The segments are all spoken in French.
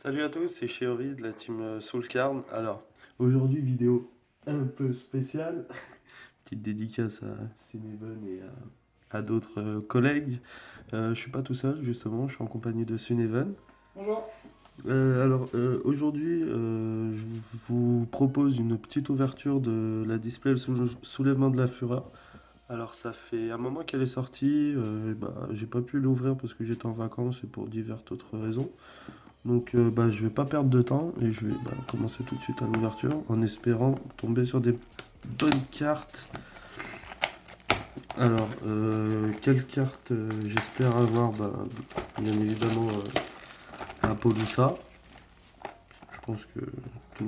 Salut à tous, c'est Shiori de la team Soulcarn. Alors, aujourd'hui, vidéo un peu spéciale. Petite dédicace à Suneven et à d'autres collègues. Je suis pas tout seul, justement, je suis en compagnie de Suneven. Bonjour. Aujourd'hui, je vous propose une petite ouverture de la display le soulèvement de la Fureur. Alors, ça fait un moment qu'elle est sortie. J'ai pas pu l'ouvrir parce que j'étais en vacances et pour diverses autres raisons. Donc je vais pas perdre de temps et je vais commencer tout de suite à l'ouverture en espérant tomber sur des bonnes cartes. Alors, quelle carte j'espère avoir? Bien évidemment Apollousa. Je pense que tout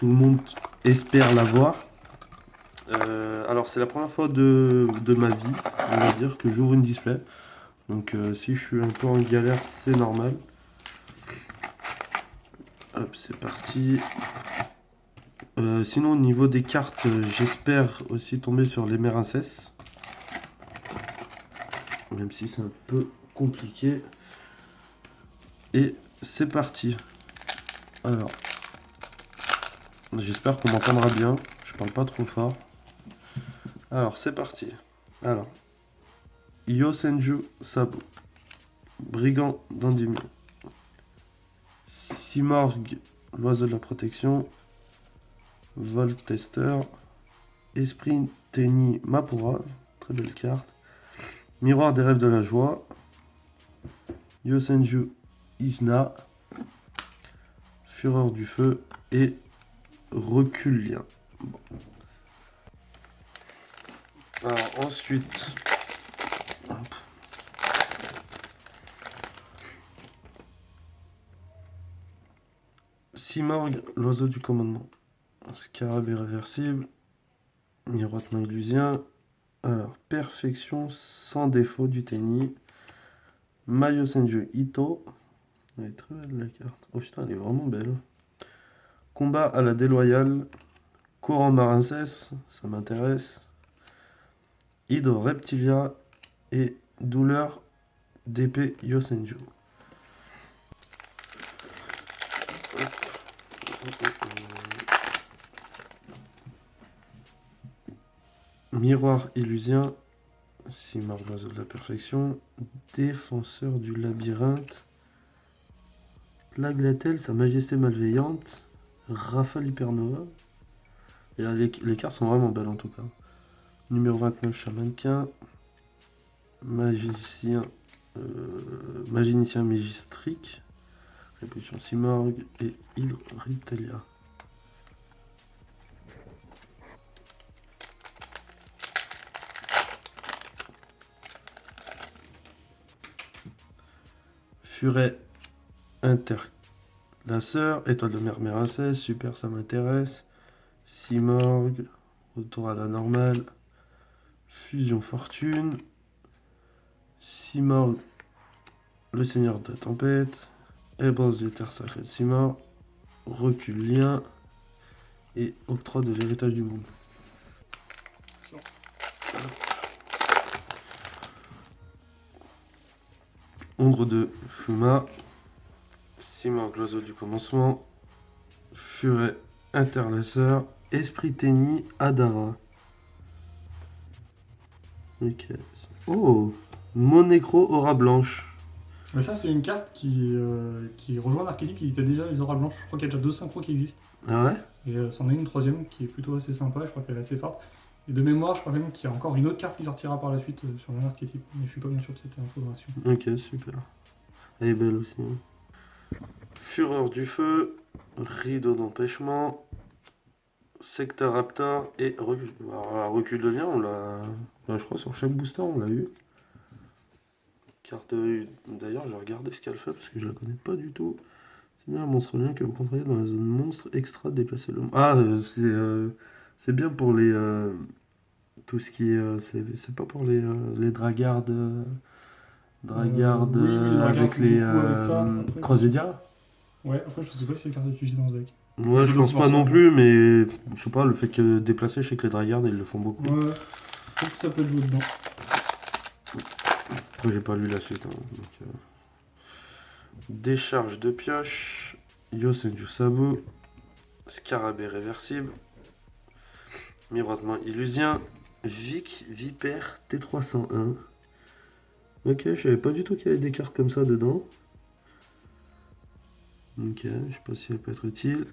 le monde espère l'avoir. Alors c'est la première fois de ma vie, on va dire, que j'ouvre une display. Donc si je suis un peu en galère, c'est normal. Hop, c'est parti. Sinon, au niveau des cartes, j'espère aussi tomber sur les Merinces. Même si c'est un peu compliqué. Et c'est parti. Alors, j'espère qu'on m'entendra bien. Je parle pas trop fort. Alors, c'est parti. Alors, Yosenju Sabo. Brigand d'Endymion. Simorg, l'oiseau de la protection. Voltester. Esprit Tenni Mapura. Très belle carte. Miroir des rêves de la joie. Yosenju Isna. Fureur du feu et Reculien. Bon. Alors ensuite, hop. Simorg, l'oiseau du commandement. Scarab irréversible. Miroitement illusien. Alors, perfection sans défaut du tennis. Mayo Senju Ito. Elle est très belle la carte. Oh putain, elle est vraiment belle. Combat à la déloyale. Courant Marinces, ça m'intéresse. Hydre Reptilia et douleur d'épée Yosenju. Miroir illusien, Simar l'oiseau de la perfection, défenseur du labyrinthe, Tlagletel, sa majesté malveillante, Rafale hypernova. Et là, les cartes sont vraiment belles en tout cas. Numéro 29, Chamanquin, Magicien, Maginicien Mégistrique, Répulsion Simorg et Hydre Reptilia. Furet Interlaceur, Étoile de mer Merinces, super ça m'intéresse. Simorg, retour à la normale. Fusion Fortune. Simorg, le seigneur de la tempête. Ébranche des terres sacrées de Simorg. Reculien. Et octroi de l'héritage du monde. Ombre de Fuma. Simorg, l'oiseau du commencement. Furet Interlaceur. Esprit Tenni Adara. Ok. Oh, Monnécro Aura Blanche. Mais ça, c'est une carte qui rejoint l'archétype qui existait déjà, les auras blanches. Je crois qu'il y a déjà deux synchros qui existent. Ah ouais? Et c'en est une troisième qui est plutôt assez sympa, je crois qu'elle est assez forte. Et de mémoire, je crois même qu'il y a encore une autre carte qui sortira par la suite sur le même archétype. Mais je suis pas bien sûr de cette information. Ok, super. Elle est belle aussi. Fureur du feu, rideau d'empêchement, secteur raptor et recul. Alors, recul de lien, on l'a. Je crois sur chaque booster, on l'a eu. Carte. D'ailleurs, j'ai regardé ce qu'elle fait parce que je la connais pas du tout. C'est bien un monstre lien que vous contrôlez dans la zone monstre extra déplacer le. Ah, c'est bien pour les. Tout ce qui est. C'est pas pour les dragardes. Dragarde Oui, les dragardes avec jouent les beaucoup avec ça, après. Croisédia. Ouais, après, je sais pas si c'est carte utilisée dans ce deck. Ouais, je pense pas non plus, mais je sais pas, le fait que déplacer, je sais que les dragardes ils le font beaucoup. Ouais, je trouve que ça peut être joué dedans. Après, j'ai pas lu la suite. Hein, Décharge de pioche. Yosenju Sabu. Scarabée réversible. Miroitement illusien. Vic Vipère T301. Ok, je savais pas du tout qu'il y avait des cartes comme ça dedans. Ok, je sais pas si elle peut être utile.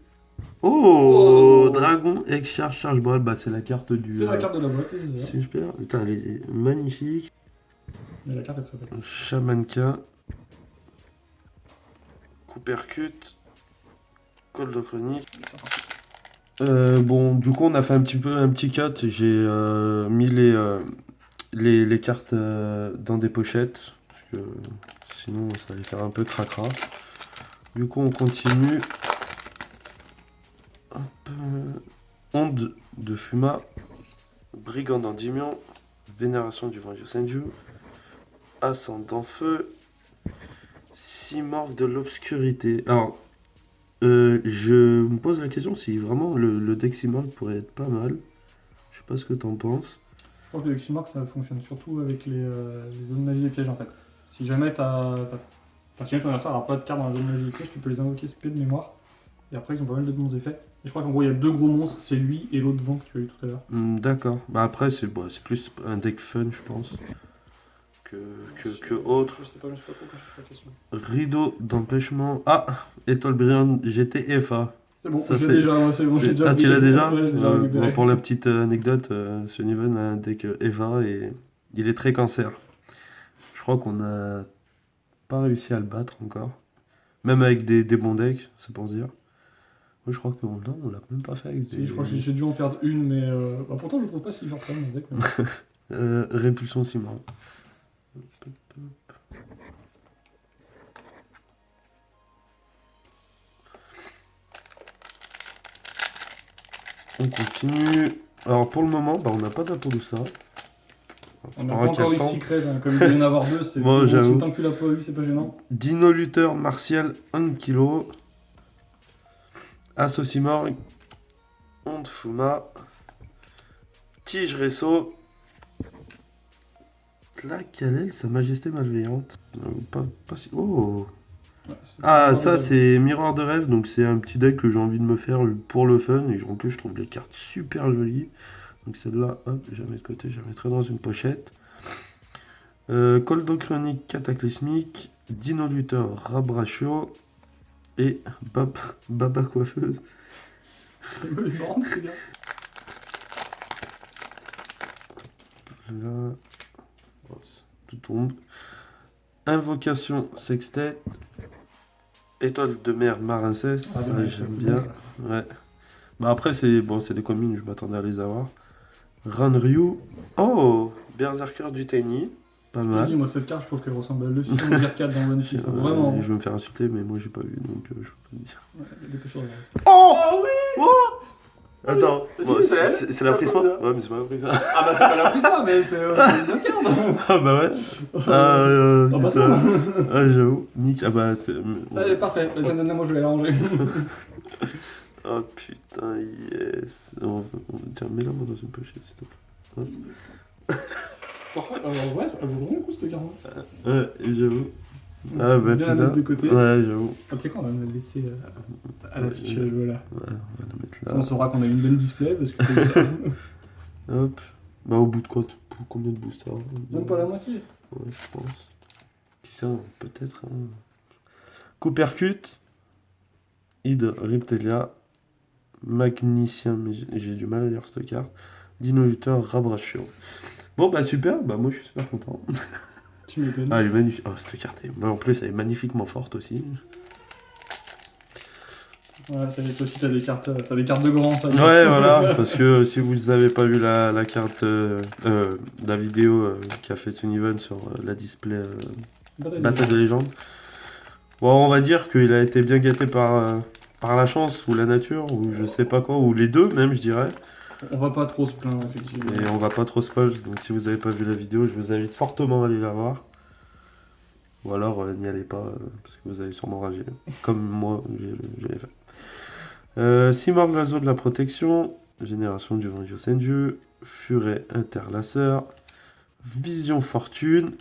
Oh, Dragon Excharge Charge Ball, bah c'est la carte du. C'est la carte de la boîte, c'est ça. Super, putain, elle est magnifique. Mais la carte est très belle. Shamanka. Coopercut. Coldochronique. Bon, du coup, on a fait un petit cut. J'ai mis les cartes dans des pochettes. Parce que sinon, ça allait faire un peu cracra. Du coup, on continue. Hop, Onde de Fuma. Brigand d'Endymion. Vénération du vent Yosenju. Ascendant Feu. Simorgue de l'Obscurité. Alors, je me pose la question si vraiment le deck Simorgue pourrait être pas mal. Je sais pas ce que t'en penses. Je crois que le Xymark, ça fonctionne surtout avec les zones magie et pièges en fait. Si jamais si jamais ton adversaire n'a pas de carte dans la zone magie et pièges, tu peux les invoquer spé de mémoire. Et après, ils ont pas mal de bons effets. Et je crois qu'en gros, il y a 2 gros monstres, c'est lui et l'autre vent que tu as eu tout à l'heure. D'accord. Bah après, c'est c'est plus un deck fun, je pense, que autre. Je sais pas, je me suis pas trop penché sur la question. Rideau d'empêchement. Ah, étoile brillante GT FA. C'est bon, Ça, j'ai c'est- déjà, moi, c'est bon, j'ai déjà. Ah, tu l'as déjà? Ouais, j'ai déjà récupéré. Bon, pour la petite anecdote, Suniven a un deck EVA et il est très cancer. Je crois qu'on n'a pas réussi à le battre encore. Même avec des bons decks, c'est pour se dire. Moi, je crois qu'on on l'a même pas fait avec Si, des. je crois que j'ai dû en perdre une, mais pourtant je le trouve pas si fort quand même ce deck. Mais... Répulsion ciment. On continue. Alors pour le moment, bah, on n'a pas d'Apollousa. On n'a pas encore eu de secret, hein. Comme il doit y en avoir 2, c'est Bon, bon, j'avoue. tant que tu l'as pas eu, c'est pas gênant. Dino Luther Martial 1 kg. Associmorgue. Onde Fuma. Tige Resso. Tlakalel, Sa Majesté Malveillante. Pas si. Oh! Ouais, Ah, ça c'est Miroir de Rêve, donc c'est un petit deck que j'ai envie de me faire pour le fun. Et en plus, je trouve les cartes super jolies. Donc celle-là, hop, je la mets de côté, je la mettrai dans une pochette. Coldochronique Cataclysmique, Dino Luther Rabrachio et Baba Coiffeuse. C'est marrant, c'est bien. Là, oh, tout tombe. Invocation Sextet, Étoile de mer Marincès, Ah, ça bien, j'aime c'est bien. bon, ça. Ouais. Bah après c'est bon, c'est des combines, je m'attendais à les avoir. Ranryu. Oh, Berserker du Tenny. Pas Je te dis, mal. moi cette carte, je trouve qu'elle ressemble à Lucian de Gear 4 dans One Piece. Vraiment. Je vais me faire insulter, mais moi j'ai pas vu, donc je peux pas te dire. Ouais, dépêche-toi. Oh, oui. Attends, Si, bon, c'est elle. c'est la Ça prisma. tombe bien. Ouais, mais c'est pas la prisma. Ah bah c'est pas la plus ça, mais c'est une bonne carte. Ah bah ouais. Ah, bah, c'est ça. Ah, j'avoue. Nick, ah bah c'est. Allez, parfait. Moi je vais la ranger. Oh putain, yes. Tiens, mets-la moi dans une pochette, s'il te plaît. Parfait. Alors ouais, elle vaut vraiment le coup cette carte. Ouais, j'avoue. Ah bah Bien la putain. mettre de côté. Ouais, j'avoue. Ah, tu sais quoi, on va me la laisser à l'affichage, Ouais, voilà. on va la mettre Ça, on là. saura qu'on a eu une bonne display parce que comme ça, Hop. Bah au bout de quoi combien de boosters? même pas la moitié. Ouais, je pense. Puis ça, peut-être. Hein. Coopercut. Id Reptelia. Magnicien, mais j'ai du mal à lire cette carte. Dino Luther Rabrachio. Bon bah super, bah moi je suis super content. Tu m'étonnes. Ah elle est magnifique. Oh cette carte est. Bah, en plus elle est magnifiquement forte aussi. Voilà, ça veut dire aussi t'as des cartes de grand, ça. Ouais voilà, parce que si vous avez pas vu la carte, la vidéo qu'a fait Suniven sur la display Bataille de légende. Bon on va dire qu'il a été bien gâté par la chance ou la nature ou je sais pas quoi, ou les deux même je dirais. On va pas trop se plaindre, effectivement. Et on va pas trop spoil, donc si vous avez pas vu la vidéo, je vous invite fortement à aller la voir. Ou alors n'y allez pas, parce que vous allez sûrement rager. Comme moi, je l'ai fait. Simorgue l'oiseau de la protection, Génération du vent Yosenju, Furet interlaceur, Vision fortune,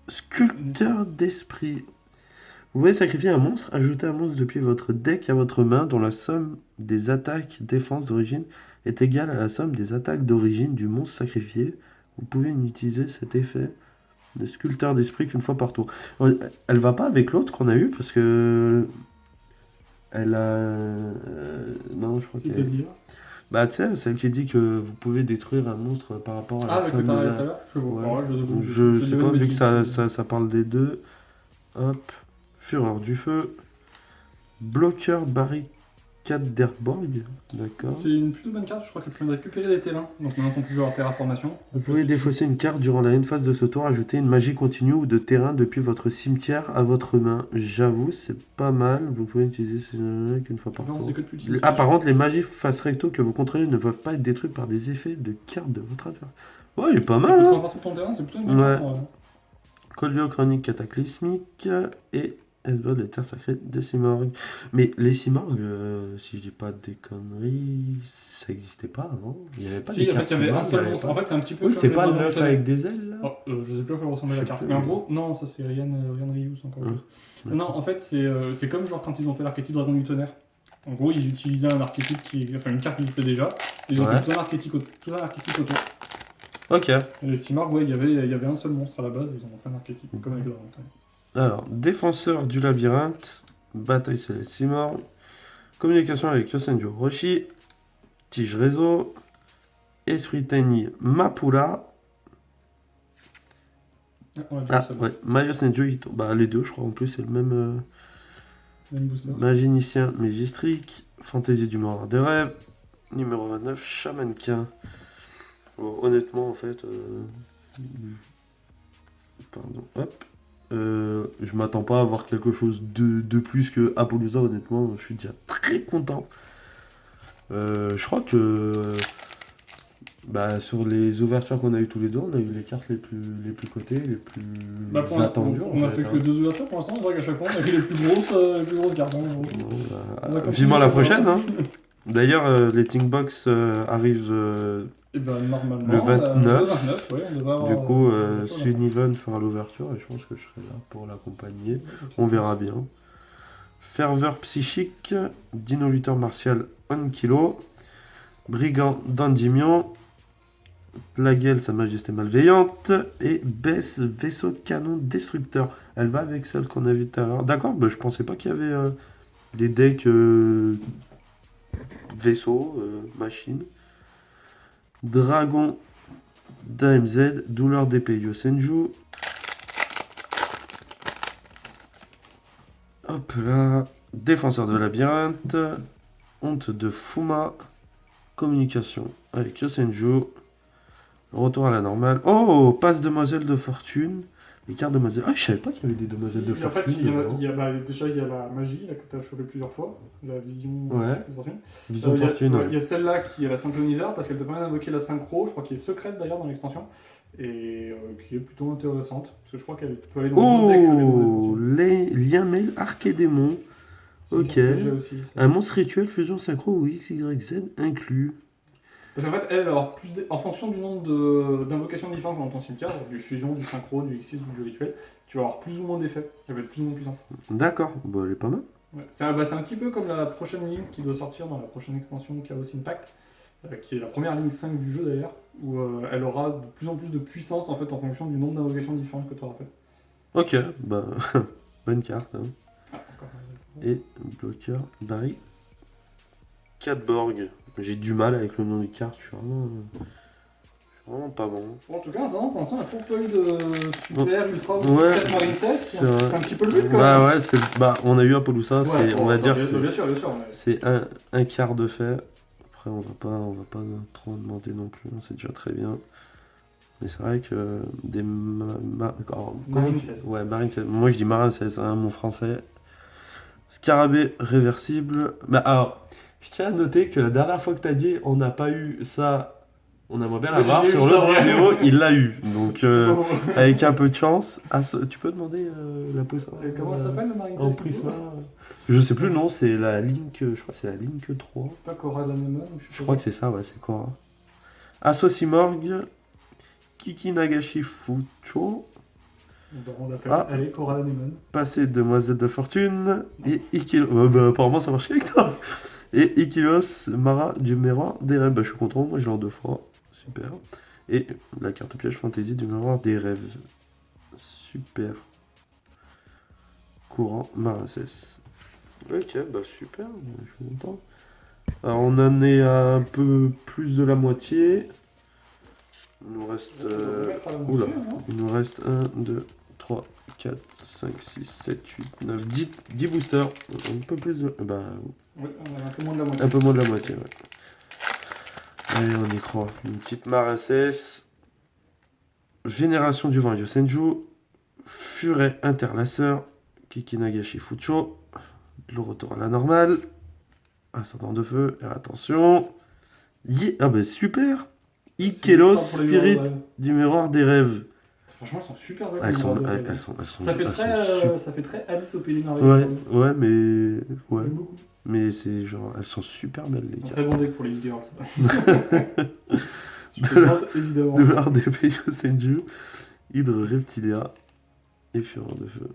Sculpteur d'esprit. Vous pouvez sacrifier un monstre, ajouter un monstre depuis votre deck à votre main dont la somme des attaques défense d'origine est égale à la somme des attaques d'origine du monstre sacrifié. Vous pouvez utiliser cet effet de sculpteur d'esprit qu'une fois par tour. Elle va pas avec l'autre qu'on a eu parce que elle a non je crois qu'elle C'est-à-dire. bah tu sais celle qui dit que vous pouvez détruire un monstre par rapport à la Ah, avec somme le de target la... tout à l'heure. Je vois. Ouais. Alors là, je sais pas. Je sais dirais pas une vu que bêtise. ça parle des deux. Hop, Fureur du feu, bloqueur barricade d'Herborg, d'accord. C'est une plutôt bonne carte, je crois qu'elle permet de récupérer des terrains. Donc maintenant qu'on peut avoir terraformation. Vous pouvez défausser une carte durant la end phase de ce tour, ajouter une magie continue ou de terrain depuis votre cimetière à votre main. J'avoue, c'est pas mal. Vous pouvez utiliser qu'une fois par Non, tour. c'est que depuis le cimetière. Ah, par contre, les magies face recto que vous contrôlez ne peuvent pas être détruites par des effets de cartes de votre adversaire. Ouais, il est pas Ça mal. peut Hein. renforcer ton terrain, c'est plutôt une bonne Ouais. carte. En vrai. Colvio chronique cataclysmique et Esbod les terres sacrées des Simorgues. Mais les Simorgues, si je dis pas des conneries, ça existait pas avant. Il y avait pas Si, des en fait, cartes il y avait un Simorgues seul à monstre. En l'époque. fait, c'est un petit peu. Oui, comme c'est les pas le dragons neuf tonnerres. avec des ailes là. Oh, je sais plus à quoi ressemblait Je la sais carte. plus. Mais en gros, non, ça c'est Ryan Ryu, c'est encore autre chose. Non, en fait, c'est comme genre quand ils ont fait l'archétype Dragon du Tonnerre. En gros, ils utilisaient un archétype enfin une carte qui existait déjà. Ils ont Ouais. fait tout un archétype autour. Ok. Et les Simorg, ouais, il y avait un seul monstre à la base, ils en ont fait un archétype, comme avec le Dragon du Tonnerre. Alors, défenseur du labyrinthe, bataille céleste Simorgue, communication avec Yosenjo Roshi, tige réseau, esprit Tenni Mapura. Ah, on l'a déjà Ah, seul. ouais, Mayo Senju Ito. Bah, les deux, je crois, en plus, c'est le même. Même booster. Magicien Mégistrique, Fantaisie du Manoir des Rêves, numéro 29, Chamanquin. Bon, honnêtement, en fait, pardon, hop, je m'attends pas à avoir quelque chose de plus que Appaloosa, honnêtement, je suis déjà très content. Je crois que bah, sur les ouvertures qu'on a eu tous les deux, on a eu les cartes les plus cotées, les plus Bah, pour l'instant, attendues. on a fait que 2 ouvertures pour l'instant, c'est vrai qu'à chaque fois on a vu les plus grosses cartes. Hein. Bon, On va continuer, vivement la on va- prochaine. Hein. D'ailleurs, les Thinkbox arrivent. Et ben normalement, Le 29. le 29, ouais, on devrait avoir. Du coup, l'ouverture, là. Suniven fera l'ouverture et je pense que je serai là pour l'accompagner. On verra bien. Ferveur psychique, Dino lutteur martial 1 kg, Brigand d'Endymion, Plaguel, sa majesté malveillante, et Bess, vaisseau canon destructeur. Elle va avec celle qu'on a vue tout à l'heure. D'accord, bah, je pensais pas qu'il y avait des decks vaisseaux, machines. Dragon d'AMZ, douleur d'épée Yosenju. Hop là, défenseur de labyrinthe, honte de Fuma, communication avec Yosenju, retour à la normale. Oh, passe demoiselle de fortune, les cartes demoiselles. Ah, je savais pas qu'il y avait des demoiselles de En fait, fortune. déjà il y a la magie là, que tu as chopé plusieurs fois, la vision Ouais. de fortune. Vision de Il y a- fortune, ouais, ouais. il y a celle-là qui est la synchroniseur parce qu'elle te permet d'invoquer la synchro, je crois qu'elle est secrète d'ailleurs dans l'extension, et qui est plutôt intéressante parce que je crois qu'elle peut aller dans d'autres decks que les demoiselles de Oh, fortune. les liens mail archédémon. C'est une ok. carte que j'ai aussi, ça. Un monstre rituel fusion synchro ou XYZ inclus. Parce qu'en fait, elle va avoir en fonction du nombre d'invocations différentes dans ton cimetière, donc du fusion, du synchro, du X6 ou du rituel, tu vas avoir plus ou moins d'effets. Elle va être plus ou moins puissante. D'accord, bah, elle est pas mal. Ouais. C'est un petit peu comme la prochaine ligne qui doit sortir dans la prochaine extension Chaos Impact, qui est la première ligne 5 du jeu d'ailleurs, où elle aura de plus en plus de puissance en fait en fonction du nombre d'invocations différentes que tu auras fait. Ok, bah, bonne carte. Hein. Ah, encore. Et bloqueur Barry Catborg. J'ai du mal avec le nom des cartes, je suis vraiment pas bon. Bon, en tout cas, attends, pour l'instant, on n'a toujours pas eu de super, ultra ou Ouais, super Marine 16. c'est C'est vrai. un petit peu le but quand Bah même. ouais, bah, on a eu Appaloosa, Ouais, on va dire bien c'est sûr, bien sûr. Mais... c'est un quart de fait. Après on va pas trop demander non plus, hein, c'est déjà très bien. Mais c'est vrai que des Marine 16. Ouais, Marine 16. Moi je dis Marine 16, hein, mon français. Scarabée réversible. Bah alors, je tiens à noter que la dernière fois que t'as dit on n'a pas eu ça, on aimerait bien Oui, l'avoir je l'ai eu sur juste l'autre après. vidéo, il l'a eu. Donc Bon. avec un peu de chance, tu peux demander la pose. Et comment elle s'appelle, la Marine 16 En du coup prisma. Je sais plus le nom, c'est la Link, je crois que c'est la Link 3. C'est pas Cora Danemon ou Je crois que c'est ça, ouais, c'est quoi. Asso Simorgue, Kiki Nagashi Fucho, On l'appelle. Ah. Allez, Coral Anemone. Passé demoiselle de fortune et Ikilos. Bah, apparemment ça marche avec toi. Et Ikilos, Mara du miroir des rêves. Bah, je suis content, moi je l'ai en 2 fois. Super. Et la carte piège fantaisie du miroir des rêves. Super. Courant Maracès. Ok, bah super, je suis content. Alors on en est à un peu plus de la moitié. Il nous reste. Oula, il nous reste 1, 2, 3, 4, 5, 6, 7, 8, 9, 10 boosters. Un peu plus de. Bah, Oui, on a un peu moins de la moitié. un peu moins de la moitié, ouais. Allez, on y croit. Une petite Maracès. Vénération du vent Yosenju. Furet interlaceur. Kikinagashi Fucho. Le retour à la normale. Ascendant de feu. Et attention. Ah bah super. Ikelos, Spirit du miroir des rêves. Franchement, elles sont super belles. Elles sont Ça fait très Alice au Pays des Merveilles. Ouais, mais. Ouais. J'aime beaucoup. Mais c'est genre. Elles sont super belles, les Un gars. très bon deck pour les vidéos, ça. Je plaisante, évidemment. De l'art des pays Senju. Hydre Reptilia. Et Fureur de feu.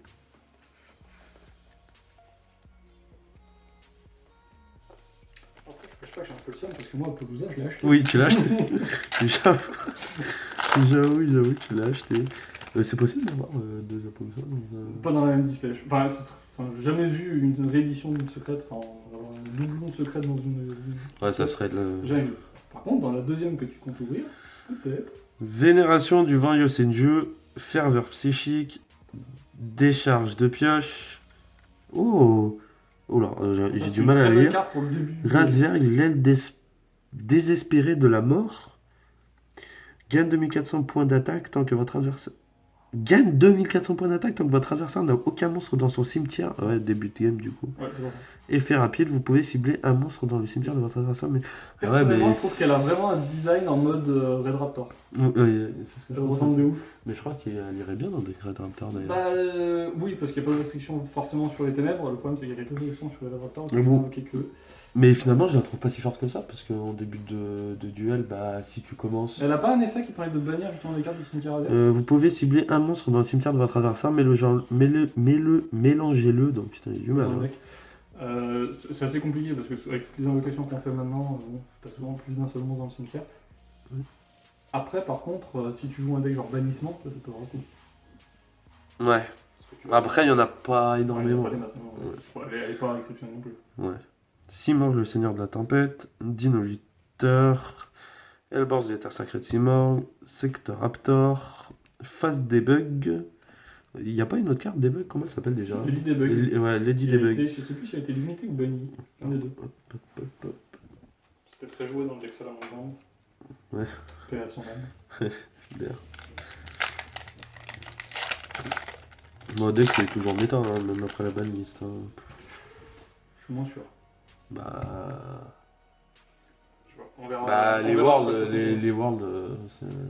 Après, je cache pas que j'ai un peu le seum parce que moi, Pelousa, je l'ai acheté. Oui, tu l'as acheté. J'avoue, tu l'as acheté. C'est possible d'avoir deux Apollo Pas dans la même display. Enfin, j'ai jamais vu une réédition d'une secrète, enfin, avoir un doublon de secrète dans une. Ouais, ça serait le. Jamais vu. Par contre, dans la deuxième que tu comptes ouvrir, peut-être. Vénération du vent Yosenju. Ferveur psychique. Décharge de pioche. Oh! Oh là, j'ai du mal à lire. Razverg, l'aile désespérée de la mort. Gagne 2400 points d'attaque tant que votre adversaire. Gagne 2400 points d'attaque tant que votre adversaire n'a aucun monstre dans son cimetière. Ouais, début de game du coup. Ouais, c'est pour ça. Effet rapide, vous pouvez cibler un monstre dans le cimetière de votre adversaire. Mais... Personnellement, je trouve qu'elle a vraiment un design en mode Red Raptor. C'est ce que Elle ressemble de ouf. Mais je crois qu'elle irait bien dans des Red Raptor d'ailleurs. Bah oui, parce qu'il n'y a pas de restriction forcément sur les ténèbres. Le problème, c'est qu'il y a quelques restrictions sur les Red Raptor. Mais finalement, je la trouve pas si forte que ça, parce qu'en début de duel, bah, si tu commences... Elle a pas un effet qui permet de bannir justement les cartes du cimetière adverse vous pouvez cibler un monstre dans le cimetière de votre adversaire, mélangez-le, donc putain, j'ai du mal. C'est assez compliqué, parce que avec toutes les invocations qu'on fait maintenant, t'as souvent plus d'un seul monstre dans le cimetière. Après, par contre, si tu joues un deck genre bannissement, ça peut avoir coup. Ouais. Après, il y en a pas énormément. Ouais, il y a pas des masses, non. Elle est pas exceptionnelle non plus. Ouais. Simorg, le seigneur de la tempête, Dino Luther, Elborz, le terre sacré de Simorg, Sector Raptor, Phase Debug. Il n'y a pas une autre carte Debug, comment elle s'appelle déjà? Lady Debug. Ouais, Lady Debug. Je sais plus si elle a été limitée ou bannie. Un des deux. C'était très joué dans le deck Salamandre. Ouais. Paix à son âme. Super. Mon deck c'est toujours méta, hein, même après la banlist. Hein. Je suis moins sûr. Bah. On verra. Bah, les Worlds.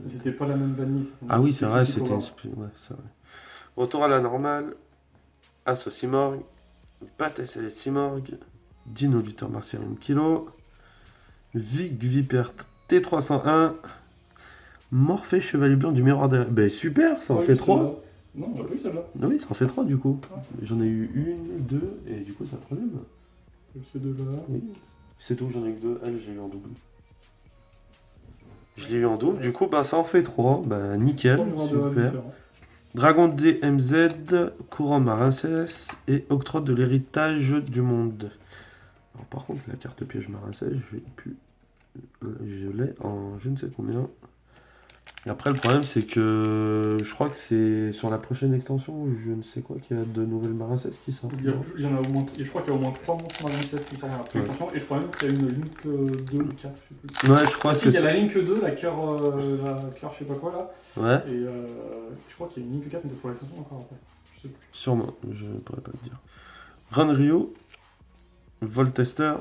C'était pas la même banlist. Ah oui, c'est vrai, c'était une. Ouais, c'est vrai. Retour à la normale. Asso Simorg. Bataille Céleste Simorg. Dino Luther Martial 1 kg. Vic Viper T301. Morphée Chevalier Blanc du Miroir des Rêves. Bah super, ça en fait 3. Non, on l'a pas eu celle-là. Ah oui, ça en fait 3 du coup. J'en ai eu une, deux, et du coup c'est la troisième. Ces deux-là. Oui. C'est tout, j'en ai que 2. Elle, je l'ai eu en double. Je l'ai eu en double, du coup, bah ça en fait 3. Bah nickel, super. Dragon DMZ, Courant Marincès et Octroi de l'héritage du monde. Alors par contre, la carte piège Marincès, je l'ai en je ne sais combien. Et après, le problème, c'est que je crois que c'est sur la prochaine extension, je ne sais quoi, qu'il y a de nouvelles Marincès qui sortent. Il y en a au moins, je crois qu'il y a au moins 3 monstres Marincès qui sortent dans la prochaine extension, et je crois même qu'il y a une Link 2 ou 4, je sais plus. Ouais, je crois que il y a la Link 2, la cœur, je sais pas quoi là. Ouais. Et je crois qu'il y a une Link 4, mais pour l'extension encore après. Je sais plus. Sûrement, je ne pourrais pas te dire. Run Rio, Voltester,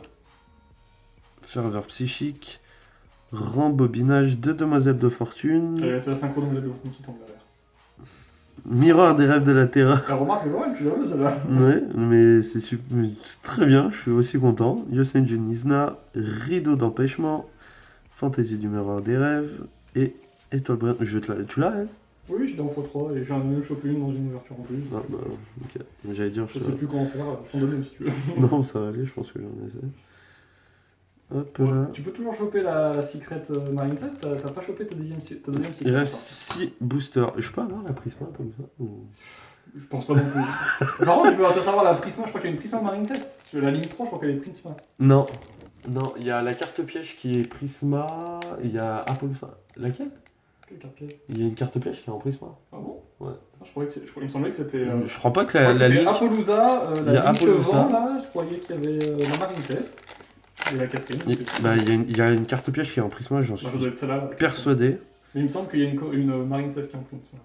Ferveur psychique, Rembobinage de Demoiselles de Fortune. C'est la synchro Demoiselles de Fortune qui tombe derrière. Miroir des rêves de la Terra. La remarque, c'est pas mal, tu l'as vu celle-là. Ouais, mais c'est très bien, je suis aussi content. Yosenju Nizna, Rideau d'empêchement, Fantaisie du miroir des rêves et Étoile brillante. Tu l'as, elle? Oui, je l'ai en x3 et j'ai même chopé une dans une ouverture en plus. Ah bah, ok. Mais j'allais dire, Je sais plus comment faire, je t'en donne une si tu veux. Non, ça va aller, je pense que j'en ai assez. Hop Ouais, là. tu peux toujours choper la Secret Marine 16, t'as pas chopé ta deuxième Secret. Il reste 6 boosters. Je peux avoir la Prisma comme ça ou... Je pense pas non plus. Par contre, tu peux peut-être avoir la Prisma, je crois qu'il y a une Prisma Marine 16. Parce que la ligne 3, je crois qu'elle est Prisma. Non. Non, il y a la carte piège qui est Prisma. Il y a Apollo. Laquelle? Quelle carte piège? Il y a une carte piège qui est en Prisma. Ah bon? Ouais. Ah, il me semblait que c'était. Je crois pas que Je crois la que c'était ligne. Appaloosa, Il y a la ligne Appaloosa. vent là, je croyais qu'il y avait la Marine 16. Et la quatrième. Il y a une carte piège qui est en Prisma, j'en suis Ça doit être celle-là. persuadé. Mais il me semble qu'il y a une Marine 16 qui est en Prisma.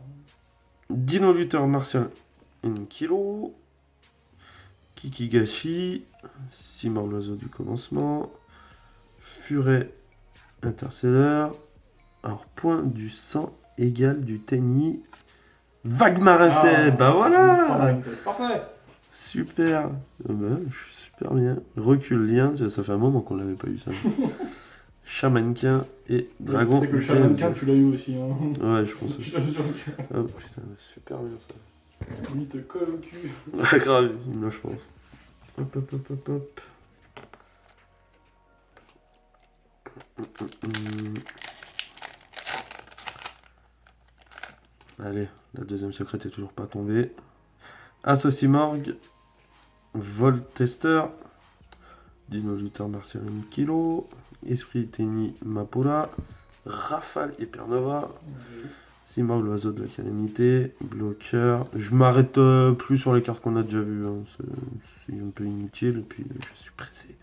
Dino Luther Martial 1 kg. Kikigashi. Simon l'oiseau du commencement. Furet Interstellar. Alors, point du sang égal du Tenny. Vagmaracé, bah voilà! C'est parfait! Super! Bah, je suis super bien. Recul lien, ça fait un moment qu'on l'avait pas eu ça. Chamanquin et Dragon. C'est que le Chamanquin, tu l'as eu aussi. Hein. Ouais, je pense aussi. Je jure que- Oh putain, super bien ça. Lui, il te colle au cul. Ah, grave, il me lâche pas. Hop, hop, hop, hop, hop. Allez, la deuxième secrète est toujours pas tombée. Associe-Morgue. Voltester. Dino Luther Martial 1 kg. Esprit Tenny Mapola. Rafale Hypernova. Simorg l'oiseau de la calamité. Bloqueur. Je m'arrête plus sur les cartes qu'on a déjà vues. Hein. C'est un peu inutile. Et puis je suis pressé.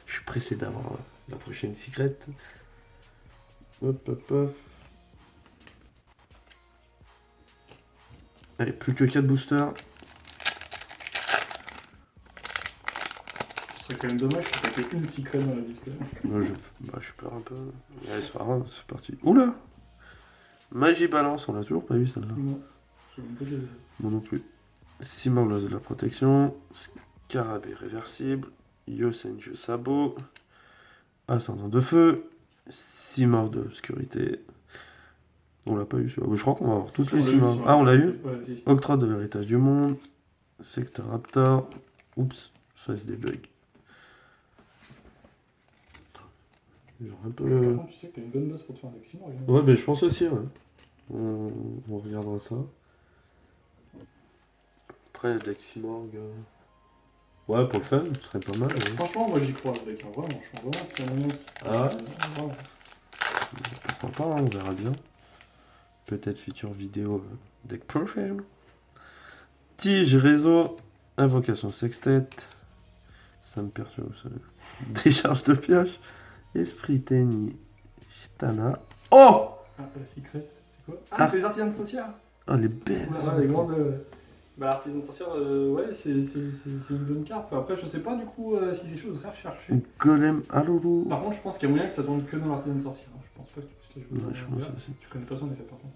Je suis pressé d'avoir la prochaine secret. Hop, hop, hop. Allez, plus que 4 boosters. Ce serait quand même dommage que t'aies fait une secret dans la display. Je pleure un peu. Allez, c'est pas grave, c'est parti. Oula! Magie Balance, on l'a toujours pas vu celle-là. Non, je sais même pas quelle est. Moi non plus. Simon l'oiseau de la protection. Scarabée réversible. Yosenju Sabot. Ascendant de feu. Simor de l'obscurité. On l'a pas eu celui-là. Je crois qu'on va avoir toutes les Simor. Ah, on l'a eu? Ouais, si. Octroi de l'héritage du monde. Secteur Raptor. Oups, je fasse des bugs. Genre un peu. Par contre, tu sais que t'as une bonne base pour te faire un deck Simorg. Ouais, ben je pense aussi, ouais. On regardera ça. Après, deck Simorg. Ouais, pour le fun, ce serait pas mal. Ouais. Franchement, moi j'y crois ce deck, hein. Vraiment, je pense vraiment qu'il y a moyen. Ah ouais? Vraiment. Pourquoi pas, hein, on verra bien. Peut-être future vidéo deck profile. Tige, réseau, invocation sextet. Ça me perturbe ça. Décharge de pioche. Esprit Tenny. Chitana. Oh! Ah, la secret, c'est quoi? Ah, c'est les artisans de sorcières. Oh, les belles. Ouais, les grandes. Bah, l'artisan de sorcière, ouais, c'est une bonne carte. Enfin, après, je sais pas du coup si c'est quelque chose de très recherché. Golem Alolo. Par contre, je pense qu'il y a moyen que ça tourne que dans l'artisan de sorcière. Hein. Je pense pas que tu puisses les jouer. Ouais, je pense aussi. Tu connais pas son effet par contre.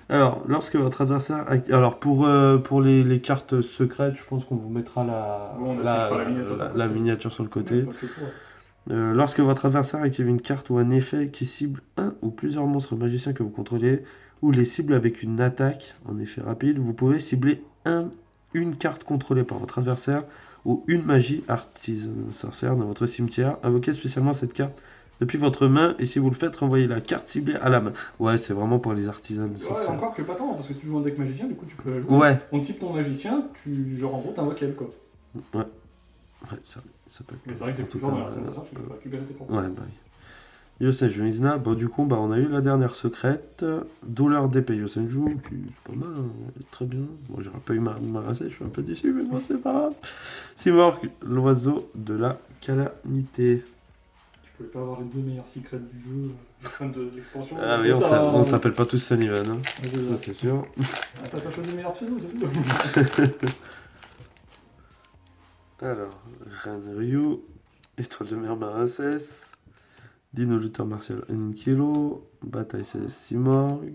Alors, lorsque votre adversaire. Alors, pour les cartes secrètes, je pense qu'on vous mettra Bon, on affichera la miniature sur le côté. Pas que pour. Lorsque votre adversaire active une carte ou un effet qui cible un ou plusieurs monstres magiciens que vous contrôlez, ou les cible avec une attaque, en effet rapide, vous pouvez cibler une carte contrôlée par votre adversaire ou une magie artisan sorcière dans votre cimetière. Invoquez spécialement cette carte depuis votre main et si vous le faites, renvoyez la carte ciblée à la main. Ouais, c'est vraiment pour les artisans Ouais, sorcières. encore que pas tant, parce que si tu joues un deck magicien, du coup tu peux la jouer. Ouais. On type ton magicien, genre en gros t'invoques elle quoi. Ouais, ça peut être. Mais c'est vrai que c'est en plus tout fort cas, dans l'artisan de sorcière, tu peux récupérer tes points. Ouais, bah oui. Yosenju Izna, bon du coup on a eu la dernière secrète, douleur d'épée Yosenju, qui est pas mal, hein, très bien. Bon j'aurais pas eu ma racée, je suis un peu déçu, mais bon c'est pas grave. Simorg, l'oiseau de la calamité. Tu pouvais pas avoir les deux meilleurs secrets du jeu, fin de l'extension. Ah oui, on s'appelle pas tous Sunnyvan, hein. Ça c'est sûr. Ah, t'as pas choisi le meilleur pseudo, c'est tout. Alors, Ranryu, étoile de mer Maracès, Dino Luther Martial 1 kg, Bataille Céleste Simorg,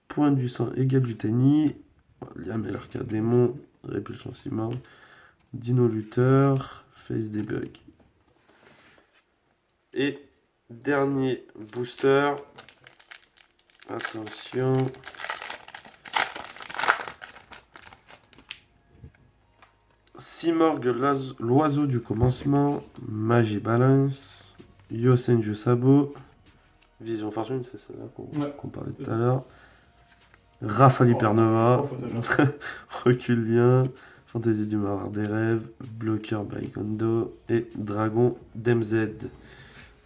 Point du sang égal du Tenny, Liam et l'Arca Démon, Répulsion Simorg, Dino Luther, Face des Bugs. Et dernier booster, attention, Simorgh, l'oiseau du commencement. Magie Balance. Yosenju Sabo. Vision Fortune, c'est celle-là qu'on parlait tout à l'heure. Rafale Hypernova. Reculien. Fantaisie du Marin des Rêves. Bloqueur Baikondo. Et Dragon d'MZ.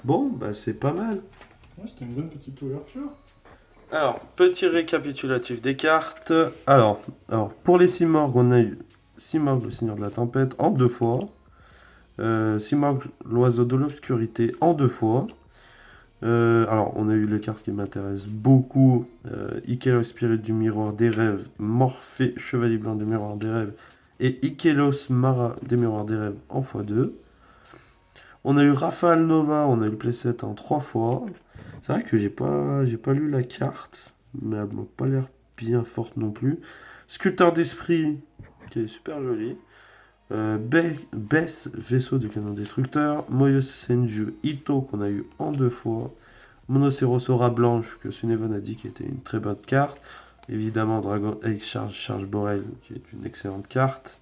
Bon, bah c'est pas mal. Ouais, c'était une bonne petite ouverture. Alors, petit récapitulatif des cartes. Alors pour les Simorgh, on a eu Simorgh, le Seigneur de la Tempête, en 2 fois. Simorgh, l'Oiseau de l'Obscurité, en 2 fois. Alors, on a eu les cartes qui m'intéressent beaucoup. Ikelos, Spirit du Miroir des Rêves. Morphée, Chevalier Blanc du Miroir des Rêves. Et Ikelos, Mara des Miroirs des Rêves en x2. On a eu Rafale Nova, on a eu le playset en 3 fois. C'est vrai que j'ai pas lu la carte, mais elle m'a pas l'air bien forte non plus. Sculpteur d'esprit, qui est super joli. Bess, vaisseau de canon destructeur. Moyo Senju Ito, qu'on a eu en 2 fois. Monocerosora blanche, que Sunevan a dit qui était une très bonne carte. Évidemment, Dragon Egg Charge Borel, qui est une excellente carte.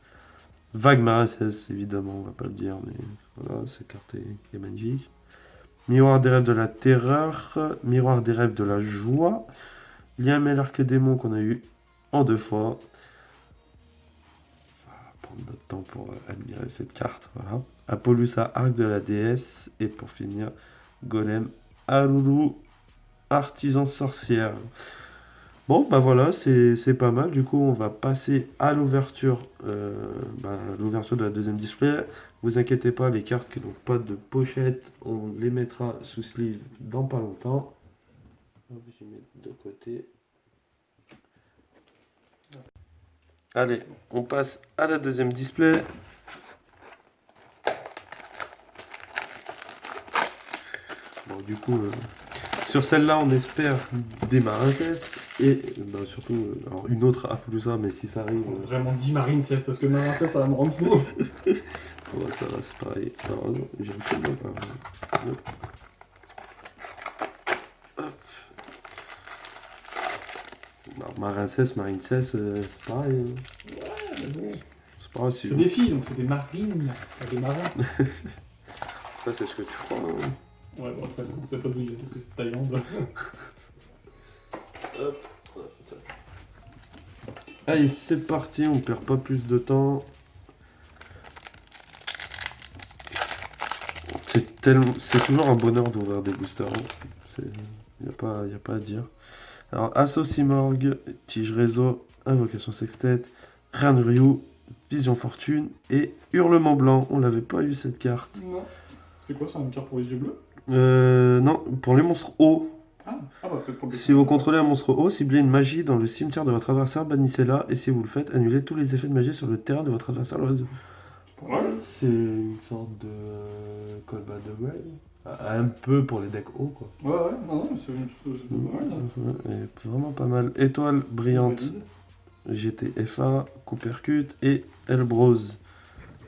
Vague Maracès, évidemment, on va pas le dire, mais voilà, cette carte est magnifique. Miroir des rêves de la terreur, Miroir des rêves de la joie, Liam et l'arc démon qu'on a eu en 2 fois. On va prendre notre temps pour admirer cette carte, voilà. Apollusa, arc de la déesse, et pour finir, Golem, Alulu, artisan sorcière. Bon, bah voilà, c'est pas mal. Du coup, on va passer à l'ouverture de la deuxième display. Vous inquiétez pas, les cartes qui n'ont pas de pochette, on les mettra sous sleeve dans pas longtemps. Hop, je mets de côté. Allez, on passe à la deuxième display. Bon, du coup, sur celle-là, on espère des Maracès et surtout alors une autre Apollousa, mais si ça arrive. Vraiment 10 marines 16 parce que Maracès ça va me rendre fou. Ouais, ça va, c'est pareil. Alors, non, j'ai un peu de mal, quand même. Hop. Alors, Maracès, Marine 16, c'est pareil. Ouais, mais bon. C'est pas grave si C'est des filles, donc c'est des marines, pas des marins. Ça, c'est ce que tu crois. Hein. Ouais, bon, après, c'est pas d'où il est, que c'est Thaïlande. Hop. Allez, c'est parti, on perd pas plus de temps. C'est toujours un bonheur d'ouvrir des boosters. Il n'y a pas à dire. Alors, Assaut Simorgh, Tige Réseau, Invocation Sextet, Ranryu, Vision Fortune et Hurlement Blanc. On l'avait pas eu cette carte. Non. C'est quoi, c'est une carte pour les yeux bleus? Non, pour les monstres hauts. Ah bah peut-être pour le Si vous contrôlez un monstre haut, ciblez une magie dans le cimetière de votre adversaire, bannissez-la, et si vous le faites, annulez tous les effets de magie sur le terrain de votre adversaire. Ouais. C'est une sorte de Colba de Grey. Un peu pour les decks hauts, quoi. Ouais, non, c'est pas mal. Là. Et vraiment pas mal. Étoile brillante, GTFA, Coopercut et Elbrose.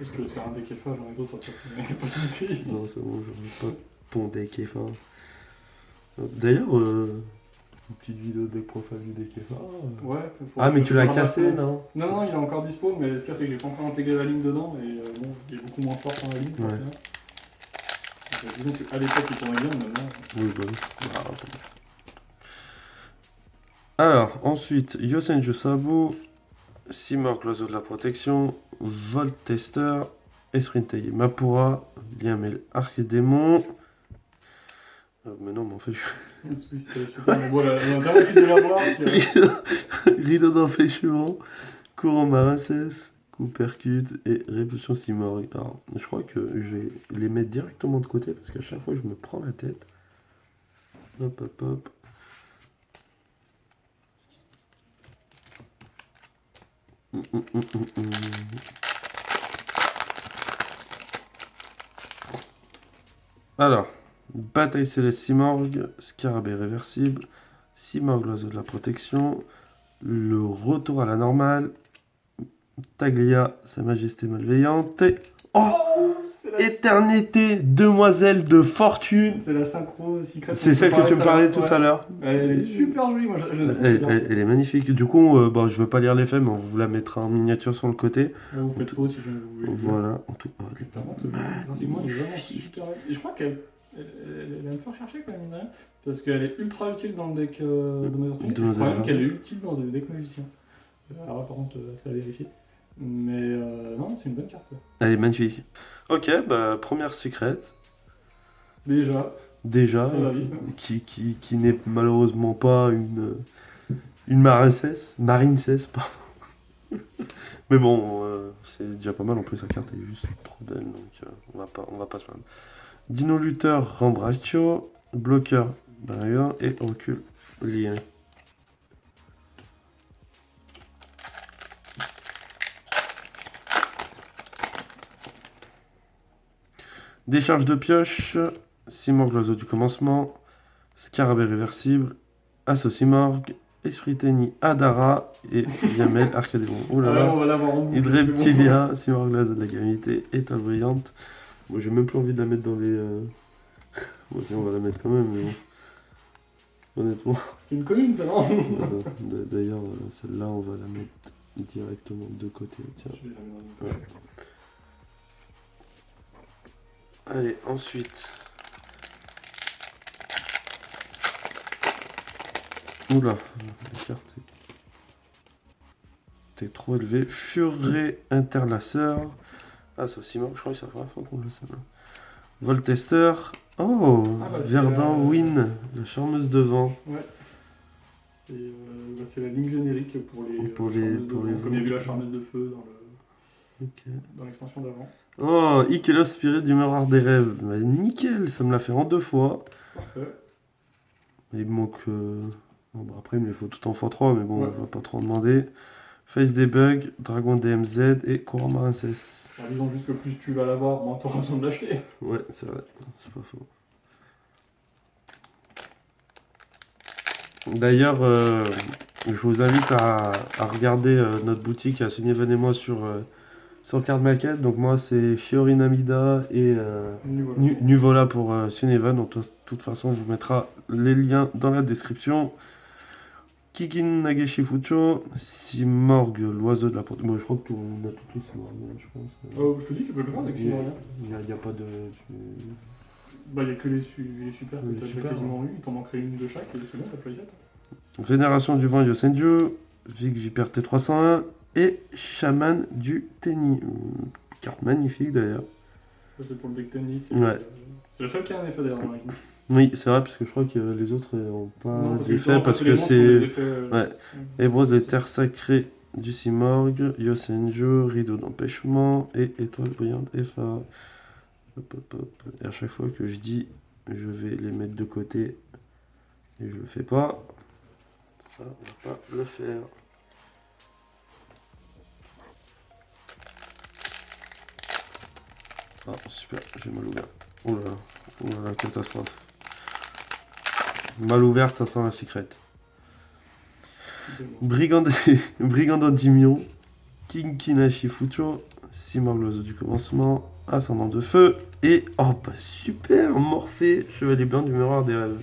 Est-ce que je vais faire un deck FA, j'en ai d'autres à passer, mais pas de soucis. Non, c'est bon, je veux pas ton deck FA. D'ailleurs, une petite vidéo de deck profile du deck FA. Ouais, ah, mais tu l'as cassé, non? Non, il est encore dispo, mais ce qu'il y a, c'est que j'ai pas encore intégré la ligne dedans, et bon, il est beaucoup moins fort dans la ligne. Ouais. Donc, disons qu'à l'époque, il tournait bien, mais maintenant. Oui, bah oui. Alors, ensuite, Yosenju Sabo, Simorgh, l'oiseau de la protection, Volt Tester, Esprit taillé Mapura, Liamel Archdémon. Mais non, mais en fait, C'était super. On voit la dernière fille de la voir. Rideau d'empêchement, Courant Maracès, Coopercut et Répulsion Simorgh. Alors, je crois que je vais les mettre directement de côté parce qu'à chaque fois, je me prends la tête. Hop, hop, hop. Alors, Bataille Céleste Simorgh, Scarabée réversible, Simorgh l'oiseau de la protection, le retour à la normale, Taglia, sa majesté malveillante, et Oh, Oh, Éternité, demoiselle de fortune. c'est la synchro secret. C'est celle que tu me parlais tout à l'heure. Elle est super jolie, moi je la trouve Elle, bien. elle est magnifique. Du coup, bon, je veux pas lire les faits, mais on vous la mettra en miniature sur le côté. Vous faites quoi si jamais vous voulez. Voilà. En tout... Par contre, graphiquement, elle est vraiment super belle. Et je crois qu'elle est un peu recherchée quand même, mine de rien, parce qu'elle est ultra utile dans le deck de Mother. Je crois même qu'elle est utile dans des decks magiciens. Alors là, par contre, c'est à vérifier. Mais non, c'est une bonne carte ça. Elle est magnifique. Ok, bah, première secrète. Déjà, Déjà, ça va vite. qui n'est malheureusement pas une marincesse. Marincesse, pardon. Mais bon, c'est déjà pas mal. En plus, la carte est juste trop belle, donc on va pas se plaindre. Dino Luther, Rambraccio, bloqueur barrière et recul lien. Décharge de pioche, Simorgue, l'oiseau du commencement, Scarabée réversible, Assosimorgue, Esprit Tenni, Adara et Yamel, Arcadémon. Oh là Ah ouais, là, on va l'avoir en boucle. Hydreptilia, Simorgue, l'oiseau de la calamité, Étoile brillante. Moi j'ai même plus envie de la mettre dans les. Bon, on va la mettre quand même, mais bon. Honnêtement. C'est une commune, ça, non? D'ailleurs, celle-là, on va la mettre directement de côté. Tiens. Je vais la mettre dans une poche. Allez, ensuite. Oula, la carte était trop élevée. Furet interlaceur. Ah, ça aussi, je crois que c'est la première fois qu'on le sait. Voltester. Oh, Ah bah, Verdun Win, la charmeuse de vent. Ouais. C'est la ligne générique pour les. Pour les comme il y a eu la charmeuse de feu Ok. dans l'extension d'avant. Oh, Ikelos Spirit du miroir des rêves. Bah, nickel, ça me l'a fait en 2 fois. Parfait. Il me manque. Bon, bah, après, il me les faut tout en x3, mais bon, Ouais. on va pas trop en demander. Face Debug, Dragon DMZ et Courant Marincesse. Disons juste que plus tu vas l'avoir, moins tu auras besoin de l'acheter. Ouais, c'est vrai, c'est pas faux. D'ailleurs, je vous invite à regarder notre boutique à Suneven et moi sur Card Market. Donc moi c'est Shiori Namida et Nuvola pour Suneven. Donc de toute façon, on vous mettra les liens dans la description. Kikin Nageshi Fucho, Simorgue, l'oiseau de la porte. Moi je crois que on a toutes les Simorgues, je pense. Je te dis, tu peux le faire avec Simorgue. Il n'y a pas de. Bah, il n'y a que les super Les que tu as super, quasiment eu. Il t'en manquerait une de chaque et c'est bon, t'as playset. Vénération du vent Yosenju, Vic Viper T301 et Chaman du Tenni. Carte magnifique d'ailleurs. Ça, c'est pour le deck tennis. Ouais. C'est le seul qui a un effet d'ailleurs dans la game. Oui, c'est vrai, parce que je crois que les autres n'ont pas d'effet, parce que les monstres ont c'est. des effets, Ouais. Hébrose des terres sacrées du Simorgue, Yosenju, Rideau d'empêchement et Étoile brillante FA. Hop, hop, hop. Et à chaque fois que je dis, je vais les mettre de côté et je le fais pas. Ça, on va pas le faire. Ah, super, j'ai mal ouvert. Oh là là, catastrophe. Mal ouverte, ça sent la secrète. Brigand d'Endymion, Kinkinashi Fucho, Simorgue l'oiseau du commencement, Ascendant de feu, et oh bah super, Morphée, Chevalier blanc du miroir des rêves.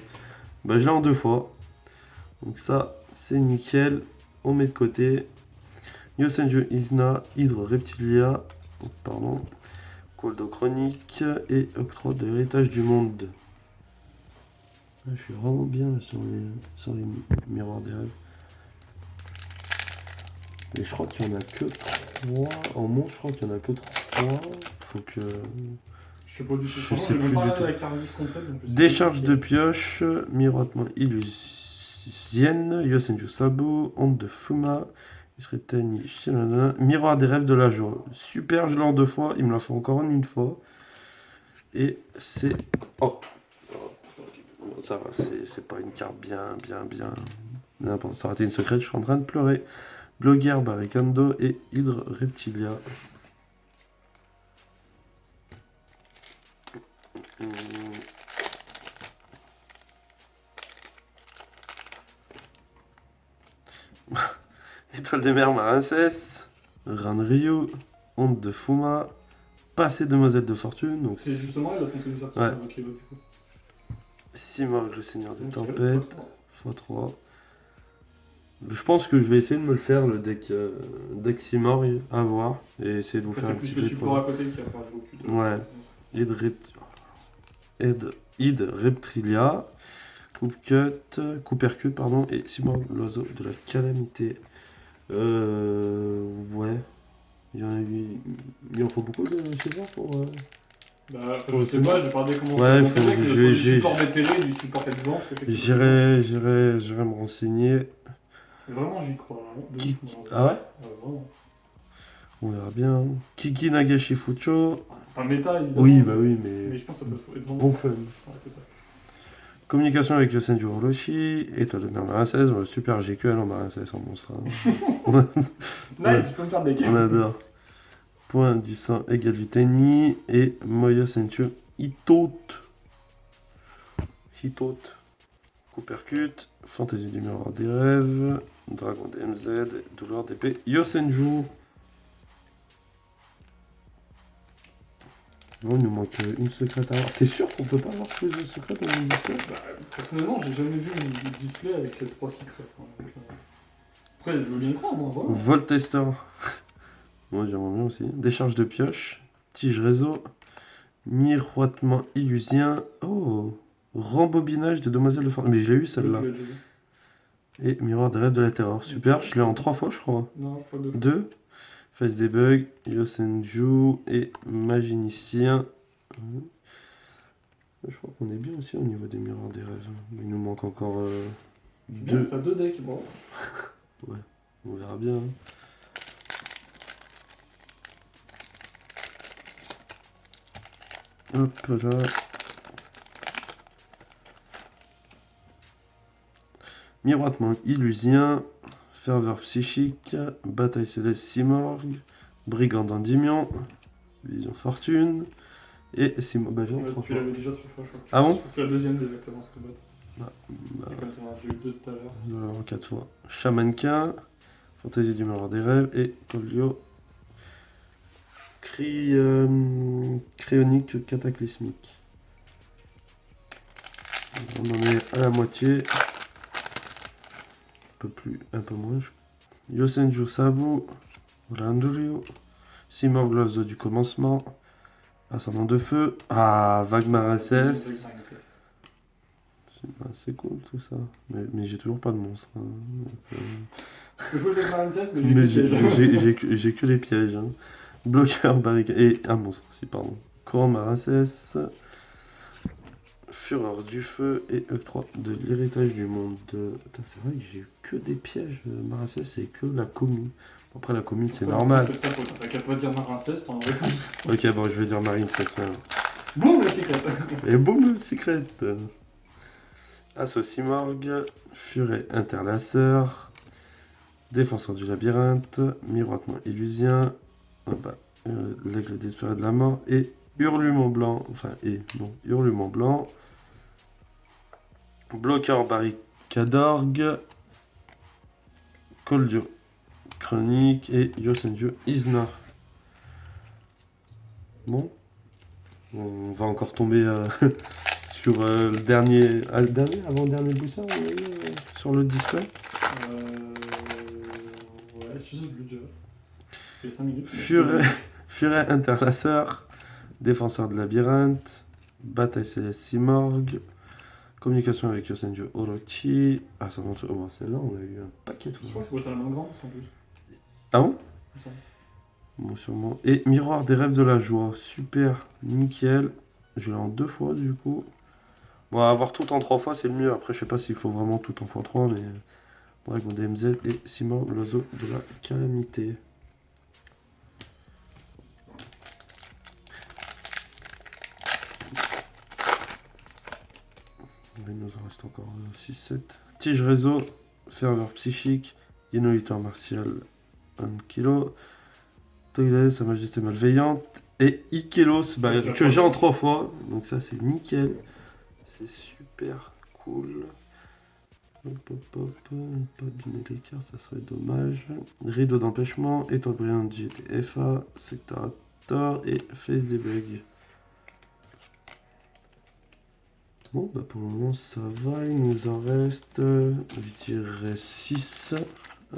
Bah je l'ai en 2 fois. Donc ça, c'est nickel. On met de côté. Yosenju Izna, Hydre Reptilia, pardon, Coldo Chronique et Octroi de l'héritage du monde. Je suis vraiment bien là, sur les miroirs des rêves. Et je crois qu'il n'y en a que 3. En monde, je crois qu'il n'y en a que 3. Faut que. Je sais pas du tout. Je sais plus du tout. La carte complète, donc je sais Décharge pas de pioche, miroitement illusienne, Yosenju Sabo, Honte de Fuma, Isretani, Miroir des rêves de la joie. Super, je l'ai en 2 fois, il me l'a fait encore en 1 fois. Et c'est. Oh! Ça va, c'est pas une carte bien. N'importe, ça aurait été une secrète, je suis en train de pleurer. Bloguer, Barricando et Hydre Reptilia. Étoile des mers Marincesse, Ranryu, Honte de Fuma, passer Demoiselle de Fortune. Donc C'est justement elle, la cinquième de sortie. Ouais. Ok, bah, du coup. Simorgh, le Seigneur des Ok, Tempêtes, x3. Je pense que je vais essayer de me le faire, le deck Simorgh, à voir, et essayer de vous Après, faire un c'est petit plus le support peu. à côté qui a pas beaucoup de. Ouais. Id Reptilia, Coopercut, pardon, et Simorgh, l'oiseau de la calamité. Ouais. Il en faut beaucoup de Simorgh pour. Bah, Pour je le sais pas, Simorgh. j'ai pas regardé comment Ouais, faire mon deck, mais je il vais- faut du j'ai- support BTV et du support Edgeborn, c'est effectivement. J'irai me renseigner. Mais vraiment, j'y crois, vraiment. De ouf, moi. Ah ouais? Vraiment. On verra bien. Kiki Nagashi Fucho. Pas méta, évidemment. Oui, bah oui, Mais mais je pense que ça peut être vraiment. bon fun. Ouais, c'est ça. Communication avec Yosenju Orochi. Étoile de mer marin 16. Le super GQL en marin 16 en monstre. Hein. Nice, je peux me faire des On adore. Point du sang égal du Tenni. Et Moyo Senchu Hitot. Coopercut. Fantaisie du miroir des rêves. Dragon DMZ. Douleur d'épée. Yosenju. Bon, il nous manque une secrète à avoir. T'es sûr qu'on peut pas avoir plus de secrètes dans le display? Bah, personnellement, j'ai jamais vu une display avec 3 secrets. Après, je veux bien y croire, moi, voilà. Voltester. Moi, j'aimerais bien aussi. Décharge de pioche. Tige réseau. Miroitement illusien. Oh! Rembobinage de Demoiselle de Fortune. Mais j'ai eu celle-là. Tu l'as déjà vu. Et Miroir des rêves de la terreur. Super, je l'ai en 3 fois, je crois. Non, je crois 2 fois. 2. Face des bugs. Yosenju et Maginicien. Je crois qu'on est bien aussi au niveau des miroirs des rêves. Mais il nous manque encore Bien, 2. ça a 2 decks, bon. On verra bien. Hein. Hop là. Miroitement illusien. Ferveur psychique. Bataille céleste Simorgh. Brigand d'Endymion. Vision fortune. Et Simorgh. Bah, j'ai Ouais, trois tu fois. l'avais déjà 3 fois, je crois. Ah bon? C'est la deuxième déjà que t'avances le bot. Bah, Et comme t'en as déjà eu 2 tout à l'heure. je dois l'avoir 4 fois. Chamanquin. Fantaisie du miroir des rêves. Et Polio. Cryonique cataclysmique. On en est à la moitié. Un peu moins. Yosenju Sabu. Randurio. Simorgh l'oiseau du commencement. Ascendant de feu. Ah, Vagmar SS. C'est cool tout ça. Mais j'ai toujours pas de monstre. Hein. Je peux jouer le Vagmar SS, mais Mais j'ai que piège. j'ai que les pièges. Hein. Bloqueur, barricade. Et un monstre aussi, pardon. Courant Maracès. Fureur du feu et E3 de l'héritage du monde. Putain, c'est vrai que j'ai eu que des pièges Maracès et que la commune. Après, la commune, c'est normal. T'as qu'à pas dire Marin 16, t'en aurais plus. Ok, bon, je vais dire Marine, ça se fait. Boum, la secret. Et boum, secret. Asso Simorgh, Furet Interlaceur, Défenseur du labyrinthe, Miroitement illusien, l'aigle désespéré de la mort et Hurlement blanc, Hurlement blanc, Bloqueur barricadorgue, Coldio chronique et Yosenju Isna. Bon, on va encore tomber sur le dernier, avant-dernier booster sur le display. Ouais, je sais plus déjà. C'est 5 minutes. Furet Interlaceur, Défenseur de labyrinthe, Bataille céleste Simorgh, Communication avec Yosenju Orochi. Ah, ça montre. Oh, celle-là, on a eu un paquet de Je fois. crois que c'est la même grande en plus. Ah bon? Il me semble. Bon, sûrement. Et Miroir des rêves de la joie. Super, nickel. Je l'ai en 2 fois du coup. Bon, avoir tout en 3 fois, c'est le mieux. Après, je sais pas s'il faut vraiment tout en x3, mais. Dragon DMZ et Simorgh, l'oiseau de la calamité. Il nous en reste encore 6-7. Tige réseau, ferveur psychique, innovateur martial 1 kg, Toilet, sa majesté malveillante, et Ikelos, que j'ai en 3 fois. Donc ça c'est nickel. C'est super cool. Pas d'une écart, ça serait dommage. Rideau d'empêchement, étoile brillante GTFA, secteur Raptor et Face des Bugs. Bon, bah pour le moment ça va, il nous en reste, je dirais 6.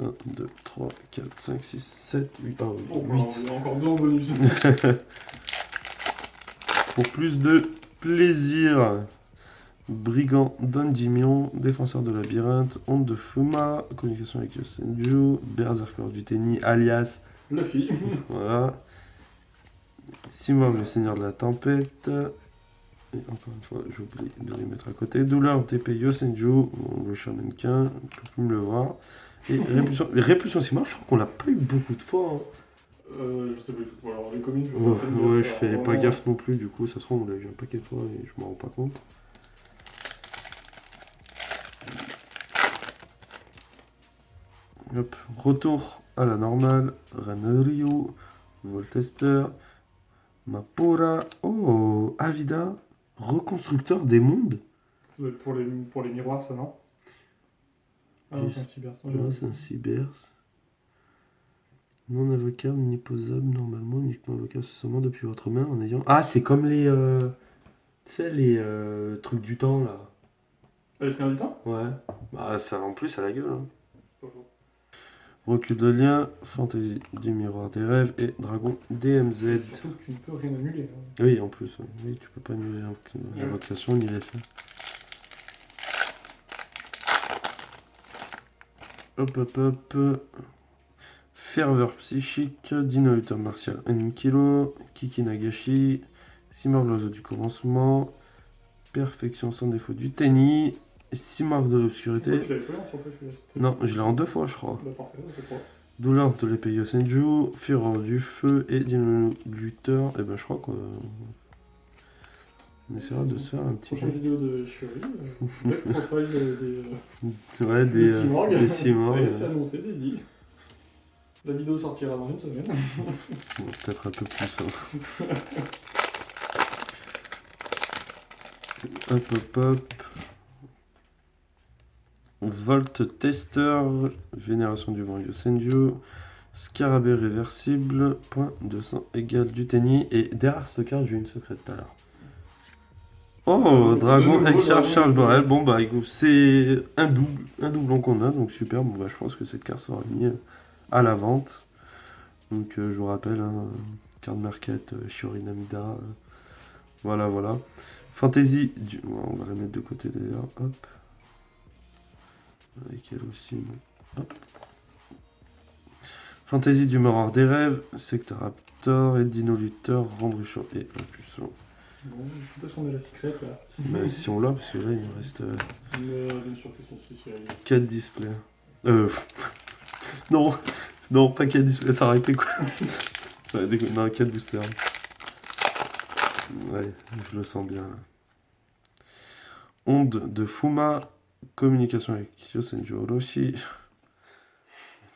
1, 2, 3, 4, 5, 6, 7, 8, Oh, 8. il y a encore 2 en bonus. Pour plus de plaisir. Brigand d'Endymion, défenseur de labyrinthe, Onde de Fuma, communication avec Yosenju, Berserker du Tenny, alias, Luffy. voilà. Simon, le seigneur de la tempête. Et encore une fois, j'oublie de les mettre à côté. Douleur TP Yosenju, bon, le Shonenkin, je peux plus me le voir. Et Répulsion Simon, je crois qu'on l'a pas eu beaucoup de fois. Hein. Je sais plus. Bon, alors les communes, Ouais, je fais pas gaffe non plus, du coup, ça se trouve, on l'a eu un paquet de fois et je m'en rends pas compte. Hop, retour à la normale, Ranryu, Voltester, Mapora, oh, Avida, reconstructeur des mondes. Ça doit être pour les miroirs, ça, non? Ah non, c'est un cyber. Ouais, c'est un cybers. Non avocable ni posable, normalement, uniquement avocable seulement depuis votre main en ayant... Ah, c'est comme les... tu sais, les trucs du temps, là. Les scanners du temps? Ouais. Bah, ça en plus à la gueule, hein. Pas faux. Recul de lien, Fantaisie du miroir des rêves et Dragon DMZ. Surtout que tu ne peux rien annuler. Hein. Oui, en plus, oui, tu peux pas annuler l'invocation ni l'effet. Hop, hop, hop. Ferveur psychique, Dino Luther martial Anikilo, Kiki Nagashi, Simar l'oiseau du commencement, Perfection sans défaut du Tenny, Simar de l'obscurité. Tu l'avais pas en 3 fois, celui-là? Non, je l'ai en 2 fois, je crois. Bah parfait, c'est 3. Douleur de l'épée Yosenju, Fureur du feu et Dino Luther. Et ben, je crois qu'on essaiera de se faire un petit Prochaine vidéo de Shiori, bel profile ouais, des Simorg. des Simorg. C'est annoncé, c'est dit. La vidéo sortira dans une semaine. Bon, peut-être un peu plus. Hein. Hop, hop, hop. Volt Tester, Vénération du vent Yosenju, Scarabée réversible, point 200 égale du Tenny. Et derrière cette carte, j'ai une secrète tout à l'heure. Oh, Dragon avec Charles Borel. Bon, bah, écoute, c'est un doublon qu'on a, donc super. Bon, bah, je pense que cette carte sera mise à la vente. Donc, je vous rappelle, hein, carte market, Shiori Namida. Voilà, voilà. Fantasy, on va la mettre de côté d'ailleurs. Hop. Avec elle aussi. Bon. Hop. Fantasy du Miroir des Rêves, Secteur Raptor, et Dino Luther, Randruchon et Impulsion. Bon, peut-être qu'on a la secrète là. Bah, si on l'a, parce que là il me reste Bien sûr que c'est 4 displays. Non, non, pas 4 displays, ça aurait été quoi. Non, 4 boosters. Ouais, je le sens bien. Là. Onde de Fuma, communication avec Yosenju Orochi.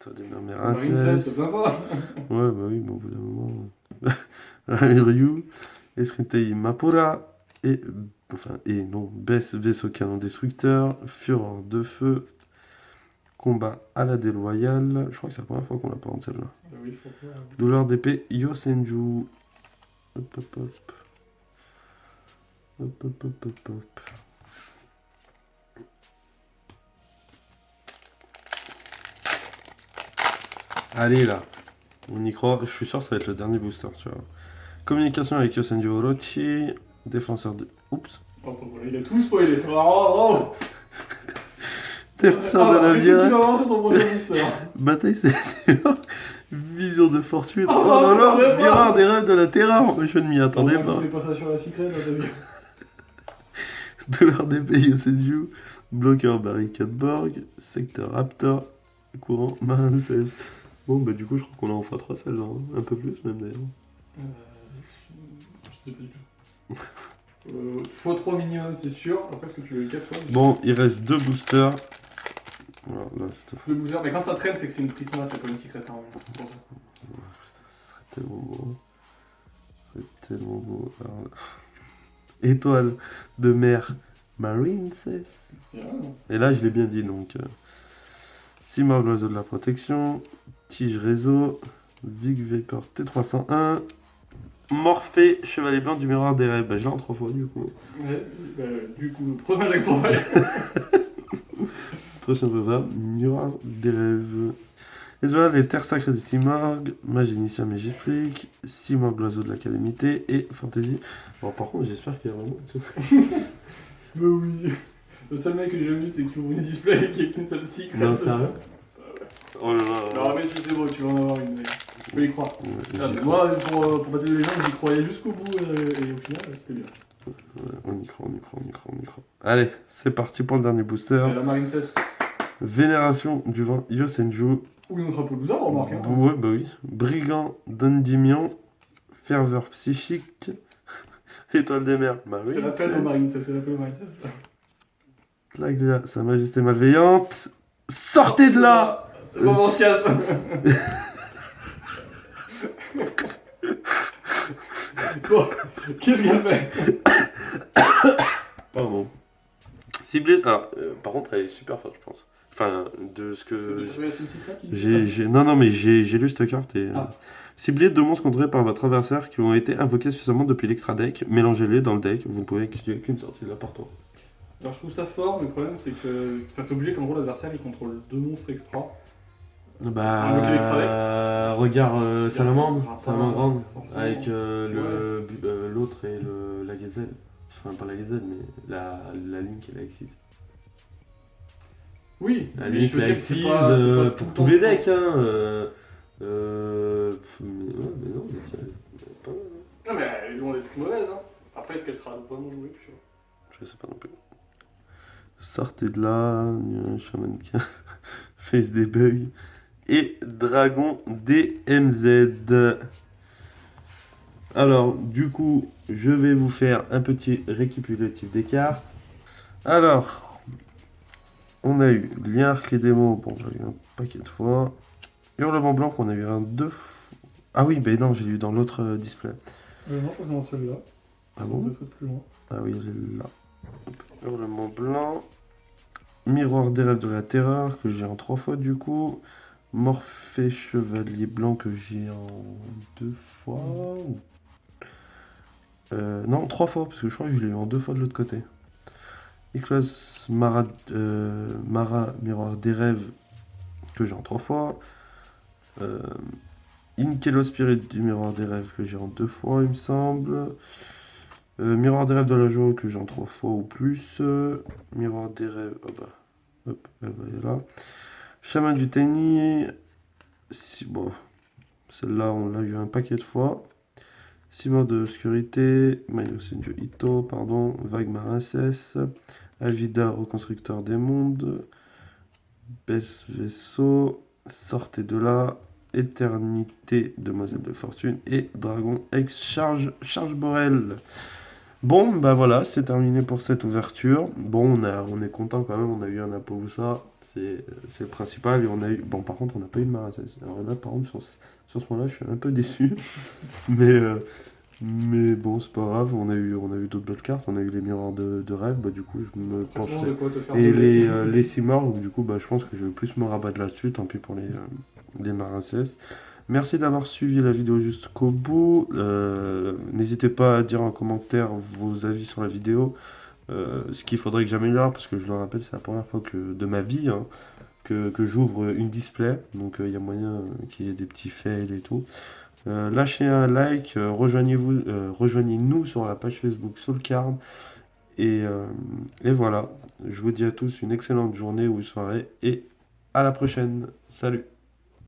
Toi, des mères Marine c'est sympa. Ouais, bah oui, bon, au bout d'un moment. Ryu, Esrintei Mapura, et non, Bess vaisseau canon destructeur, Fureur de feu, combat à la déloyale. Je crois que c'est la première fois qu'on la prend celle-là. Oui, je crois que ouais. Douleur d'épée Yosenju. Hop, hop, hop. Hop, hop, hop, hop, hop. Allez là, on y croit, je suis sûr que ça va être le dernier booster, tu vois. Communication avec Yosenju Orochi, défenseur de... Oups. Oh, bah voilà, il a tout spoilé. Oh. Défenseur de la vie. Bataille céleste. Vision de fortune. Oh, Oh là là, attendez pas. Mirror des rêves de la terreur. Je ne m'y attendais pas. Je fais pas ça sur la secrète, parce que... Douleur d'épée Yosenju, bloqueur barricade Borg, secteur Raptor, courant Marin 16. Bon, bah du coup, je crois qu'on en fera 3 celles, hein. Un peu plus même d'ailleurs. Je sais plus du tout. x3 minimum, c'est sûr. Après, est-ce que tu veux 4 fois? Bon, il reste 2 boosters. Voilà, là, c'est 2 boosters, mais quand ça traîne, c'est que c'est une Prisma, c'est pas une secrète. Hein, ce serait tellement beau. Ce serait tellement beau. Alors, là. Étoile de mer Marine 16. Yeah. Et là, je l'ai bien dit, donc. Simor, l'oiseau de la protection. Tige réseau. Vig Vapor T301. Morphée, Chevalier Blanc du Miroir des Rêves. Bah, je l'ai en 3 fois du coup. Ouais, bah, du coup, prochain deck profile. Prochain repas, Miroir des Rêves. Et voilà les terres sacrées de Simorgh, Magicien Magistrique, Simorgh l'oiseau de la calamité et Fantasy. Bon, par contre, j'espère qu'il y a vraiment. Bah oui. Le seul mec que j'ai jamais vu, c'est que tu ouvres une display et qu'il n'y a qu'une seule secret. Non, sérieux. Oh là là. Non, mais si c'est bon, tu vas en avoir une, mec. Tu peux y croire. Ouais, Ah, j'y mais crois. moi, pour battre les gens, j'y croyais jusqu'au bout et au final, c'était bien. Ouais, on y croit, on y croit, on y croit, on y croit. Allez, c'est parti pour le dernier booster. Et la Marine 16 Vénération du vent Yosenju. ou notre Appaloosa, on remarque. Hein. Ouais, bah oui. Brigand d'Endymion. Ferveur psychique. Étoile des mers. Bah oui. C'est l'appel aux Marine 16, c'est l'appel aux Marine 16. Tlaglia, sa majesté malveillante. Sortez de là. Bon, on se casse. Bon, qu'est-ce qu'elle fait? Pardon. Ciblée. Alors, par contre, elle est super forte, je pense. Enfin, de ce que. C'est une secret qui Non, mais j'ai lu cette carte et. Ah. Ciblez 2 monstres contrôlés par votre adversaire qui ont été invoqués suffisamment depuis l'extra deck. Mélangez-les dans le deck. Vous ne pouvez utiliser qu'une sortie de là par tour. Alors je trouve ça fort, mais le problème c'est que. Enfin, c'est obligé qu'en gros l'adversaire il contrôle 2 monstres extra. Invoquer l'extra deck. Regarde Salamandre. Ah, Salamandre grande. forcément. Avec l'autre et la gazelle. Enfin, pas la gazelle, mais la ligne qui est la X6. Oui, La mais ligne je veux qui est la dire que c'est X6 pas- c'est pas tout le pour temps tous les dedans. decks. Hein. Mais non, mais ça, pas mal, hein. Non, mais elle est loin d'être mauvaise. Hein. Après, est-ce qu'elle sera vraiment jouée? Je sais pas. Je sais pas non plus. Sortez de là, Shaman Face des bugs et Dragon DMZ. Alors, du coup, je vais vous faire un petit récapitulatif des cartes. Alors, on a eu Liark et Démo, bon, j'ai eu un paquet de fois. Hurlement Blanc, on a eu un 2 fois. Ah oui, ben non, j'ai eu dans l'autre display. Non, je crois que c'est dans celle-là. Ah bon? Peut-être plus loin. Ah oui, elle est là. Hop, Hurlement Blanc. Miroir des rêves de la terreur, que j'ai en 3 fois du coup. Morphée Chevalier Blanc, que j'ai en 2 fois. Non, 3 fois, parce que je crois que je l'ai eu en 2 fois de l'autre côté. Éclose Mara, Miroir des rêves, que j'ai en 3 fois. Inkelo Spirit du Miroir des rêves, que j'ai en 2 fois, il me semble. Miroir des rêves de la joie, que j'ai en 3 fois ou plus. Miroir des rêves, hop, elle va aller là. Chaman du Tenny, bon, celle-là on l'a eu un paquet de fois. Ciment de l'obscurité, Mayo Senju Ito, pardon, Vague Maracès, Alvida, reconstructeur des mondes, Baisse Vaisseau, Sortez de là, Éternité, Demoiselle de Fortune et Dragon X Charge Borel. Bon, bah voilà, c'est terminé pour cette ouverture. Bon, on est content quand même, on a eu un Appaloosa, c'est le principal. Et on a eu. Bon, par contre, on n'a pas eu de Maracès. Alors là, par contre, sur ce point-là, je suis un peu déçu. mais bon, c'est pas grave, on a eu d'autres belles cartes. On a eu les miroirs de rêve, bah du coup, je me Franchement, pencherai. de quoi te faire Et deux decks. les Simorgh, donc du coup, bah, je pense que je vais plus me rabattre là-dessus, tant pis pour les Maracès. Merci d'avoir suivi la vidéo jusqu'au bout. N'hésitez pas à dire en commentaire vos avis sur la vidéo. Ce qu'il faudrait que j'améliore, parce que je le rappelle, c'est la première fois de ma vie hein, que j'ouvre une display. Donc il y a moyen qu'il y ait des petits fails et tout. Lâchez un like, rejoignez-nous sur la page Facebook Soulcard. Et voilà, je vous dis à tous une excellente journée ou soirée et à la prochaine. Salut!